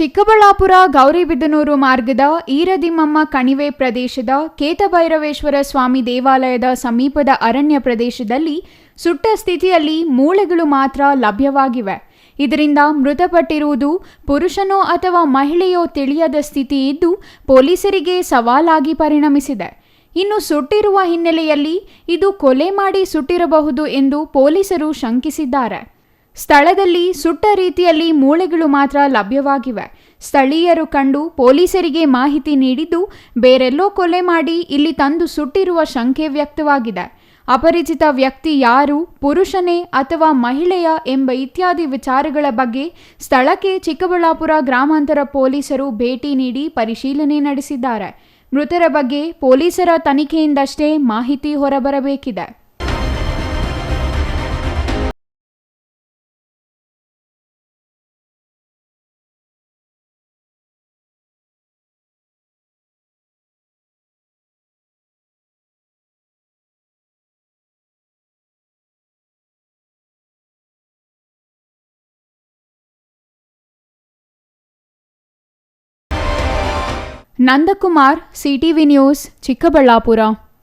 ಚಿಕ್ಕಬಳ್ಳಾಪುರ ಗೌರಿಬಿದನೂರು ಮಾರ್ಗದ ಈರದಿಮ್ಮಮ್ಮ ಕಣಿವೆ ಪ್ರದೇಶದ ಕೇತಭೈರವೇಶ್ವರ ಸ್ವಾಮಿ ದೇವಾಲಯದ ಸಮೀಪದ ಅರಣ್ಯ ಪ್ರದೇಶದಲ್ಲಿ ಸುಟ್ಟ ಸ್ಥಿತಿಯಲ್ಲಿ ಮೂಳೆಗಳು ಮಾತ್ರ ಲಭ್ಯವಾಗಿವೆ. ಇದರಿಂದ ಮೃತಪಟ್ಟಿರುವುದು ಪುರುಷನೋ ಅಥವಾ ಮಹಿಳೆಯೋ ತಿಳಿಯದ ಸ್ಥಿತಿ ಇದ್ದು ಪೊಲೀಸರಿಗೆ ಸವಾಲಾಗಿ ಪರಿಣಮಿಸಿದೆ. ಇನ್ನು ಸುಟ್ಟಿರುವ ಹಿನ್ನೆಲೆಯಲ್ಲಿ ಇದು ಕೊಲೆ ಮಾಡಿ ಸುಟ್ಟಿರಬಹುದು ಎಂದು ಪೊಲೀಸರು ಶಂಕಿಸಿದ್ದಾರೆ. ಸ್ಥಳದಲ್ಲಿ ಸುಟ್ಟ ರೀತಿಯಲ್ಲಿ ಮೂಳೆಗಳು ಮಾತ್ರ ಲಭ್ಯವಾಗಿವೆ. ಸ್ಥಳೀಯರು ಕಂಡು ಪೊಲೀಸರಿಗೆ ಮಾಹಿತಿ ನೀಡಿದ್ದು ಬೇರೆಲ್ಲೋ ಕೊಲೆ ಮಾಡಿ ಇಲ್ಲಿ ತಂದು ಸುಟ್ಟಿರುವ ಶಂಕೆ ವ್ಯಕ್ತವಾಗಿದೆ. ಅಪರಿಚಿತ ವ್ಯಕ್ತಿ ಯಾರು, ಪುರುಷನೇ ಅಥವಾ ಮಹಿಳೆಯ ಎಂಬ ಇತ್ಯಾದಿ ವಿಚಾರಗಳ ಬಗ್ಗೆ ಸ್ಥಳಕ್ಕೆ ಚಿಕ್ಕಬಳ್ಳಾಪುರ ಗ್ರಾಮಾಂತರ ಪೊಲೀಸರು ಭೇಟಿ ನೀಡಿ ಪರಿಶೀಲನೆ ನಡೆಸಿದ್ದಾರೆ. ಮೃತರ ಬಗ್ಗೆ ಪೊಲೀಸರ ತನಿಖೆಯಿಂದಷ್ಟೇ ಮಾಹಿತಿ ಹೊರಬರಬೇಕಿದೆ. Nandakumar, CTV news, Chikkaballapur.